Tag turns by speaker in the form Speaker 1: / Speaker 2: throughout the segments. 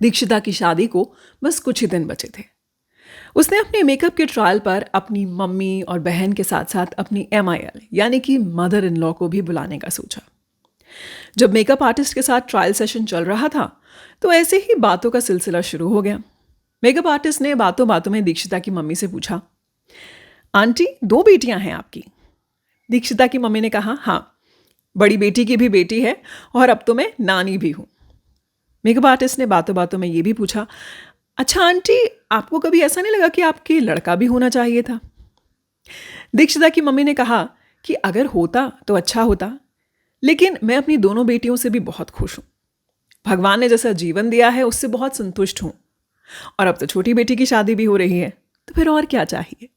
Speaker 1: दीक्षिता की शादी को बस कुछ ही दिन बचे थे। उसने अपने मेकअप के ट्रायल पर अपनी मम्मी और बहन के साथ साथ अपनी MIL यानी कि मदर इन लॉ को भी बुलाने का सोचा। जब मेकअप आर्टिस्ट के साथ ट्रायल सेशन चल रहा था तो ऐसे ही बातों का सिलसिला शुरू हो गया। मेकअप आर्टिस्ट ने बातों बातों में दीक्षिता की मम्मी से पूछा, आंटी 2 बेटियां हैं आपकी? दीक्षिता की मम्मी ने कहा, हाँ, बड़ी बेटी की भी बेटी है और अब तो मैं नानी भी हूं। मेकअप आर्टिस्ट ने बातों बातों में ये भी पूछा, अच्छा आंटी, आपको कभी ऐसा नहीं लगा कि आपके लड़का भी होना चाहिए था? दीक्षिता की मम्मी ने कहा कि अगर होता तो अच्छा होता, लेकिन मैं अपनी दोनों बेटियों से भी बहुत खुश हूं। भगवान ने जैसा जीवन दिया है उससे बहुत संतुष्ट हूं, और अब तो छोटी बेटी की शादी भी हो रही है, तो फिर और क्या चाहिए?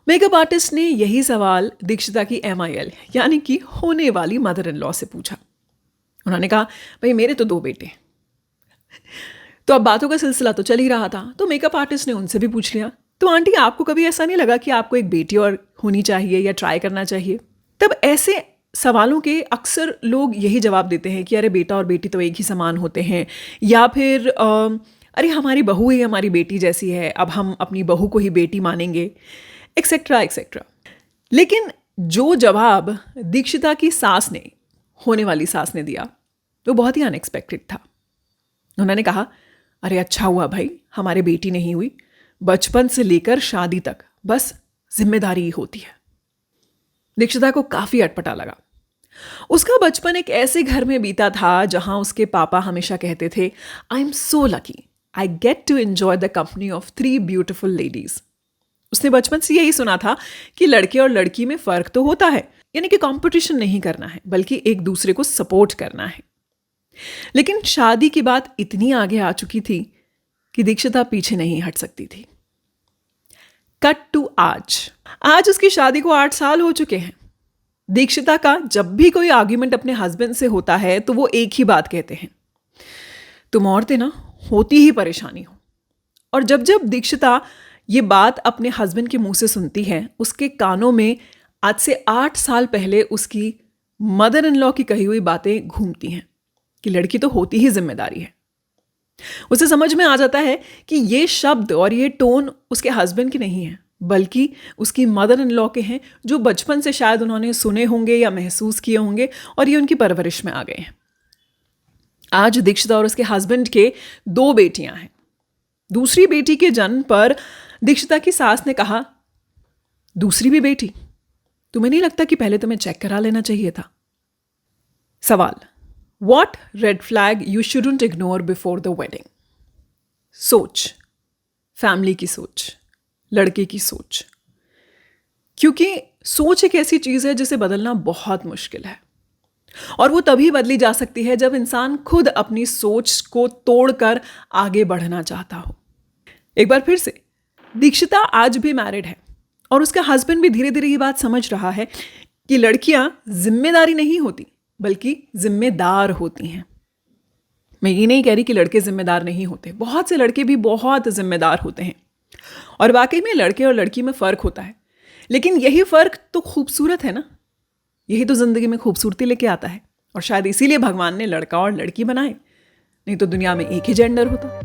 Speaker 1: मेकअप आर्टिस्ट ने यही सवाल दीक्षिता की MIL यानी कि होने वाली मदर इन लॉ से पूछा। उन्होंने कहा, भाई मेरे तो 2 बेटे हैं। तो अब बातों का सिलसिला तो चल ही रहा था, तो मेकअप आर्टिस्ट ने उनसे भी पूछ लिया, तो आंटी आपको कभी ऐसा नहीं लगा कि आपको एक बेटी और होनी चाहिए या ट्राई करना चाहिए? तब ऐसे सवालों के अक्सर लोग यही जवाब देते हैं कि अरे बेटा और बेटी तो एक ही समान होते हैं, या फिर अरे हमारी बहू ही हमारी बेटी जैसी है, अब हम अपनी बहू को ही बेटी मानेंगे, एक्सेट्रा एक्सेट्रा। लेकिन जो जवाब दीक्षिता की सास ने, होने वाली सास ने दिया, वो बहुत ही अनएक्सपेक्टेड था। उन्होंने कहा, अरे अच्छा हुआ भाई हमारे बेटी नहीं हुई, बचपन से लेकर शादी तक बस जिम्मेदारी ही होती है। दीक्षिता को काफी अटपटा लगा। उसका बचपन एक ऐसे घर में बीता था जहां उसके पापा हमेशा कहते थे, I am so lucky, I get to enjoy the company of 3 beautiful ladies. उसने बचपन से यही सुना था कि लड़के और लड़की में फर्क तो होता है, यानी कि कंपटीशन नहीं करना है बल्कि एक दूसरे को सपोर्ट करना है। लेकिन शादी की बात इतनी आगे आ चुकी थी कि दीक्षिता पीछे नहीं हट सकती थी। कट टू आज उसकी शादी को 8 साल हो चुके हैं। दीक्षिता का जब भी कोई आर्ग्यूमेंट अपने हस्बैंड से होता है तो वो एक ही बात कहते हैं, तुम औरतें ना होती ही परेशानी हो। और जब जब दीक्षिता ये बात अपने हस्बैंड के मुंह से सुनती है, उसके कानों में आज से 8 साल पहले उसकी मदर इन लॉ की कही हुई बातें घूमती हैं कि लड़की तो होती ही जिम्मेदारी है। उसे समझ में आ जाता है कि ये शब्द और ये टोन उसके हस्बैंड के नहीं है, बल्कि उसकी मदर इन लॉ के हैं, जो बचपन से शायद उन्होंने सुने होंगे या महसूस किए होंगे और ये उनकी परवरिश में आ गए हैं। आज दीक्षिता और उसके हस्बैंड के 2 बेटियां हैं। दूसरी बेटी के जन्म पर दीक्षिता की सास ने कहा, दूसरी भी बेटी? तुम्हें नहीं लगता कि पहले तुम्हें चेक करा लेना चाहिए था? सवाल, What red flag you shouldn't ignore before the wedding? सोच, फैमिली की सोच, लड़के की सोच। क्योंकि सोच एक ऐसी चीज है जिसे बदलना बहुत मुश्किल है, और वो तभी बदली जा सकती है जब इंसान खुद अपनी सोच को तोड़कर आगे बढ़ना चाहता हो। एक बार फिर से, दीक्षिता आज भी मैरिड है और उसका हस्बैंड भी धीरे धीरे ये बात समझ रहा है कि लड़कियां जिम्मेदारी नहीं होती बल्कि जिम्मेदार होती हैं। मैं ये नहीं कह रही कि लड़के जिम्मेदार नहीं होते, बहुत से लड़के भी बहुत जिम्मेदार होते हैं, और वाकई में लड़के और लड़की में फ़र्क होता है। लेकिन यही फ़र्क तो खूबसूरत है ना, यही तो ज़िंदगी में खूबसूरती लेके आता है, और शायद इसीलिए भगवान ने लड़का और लड़की बनाए, नहीं तो दुनिया में एक ही जेंडर होता।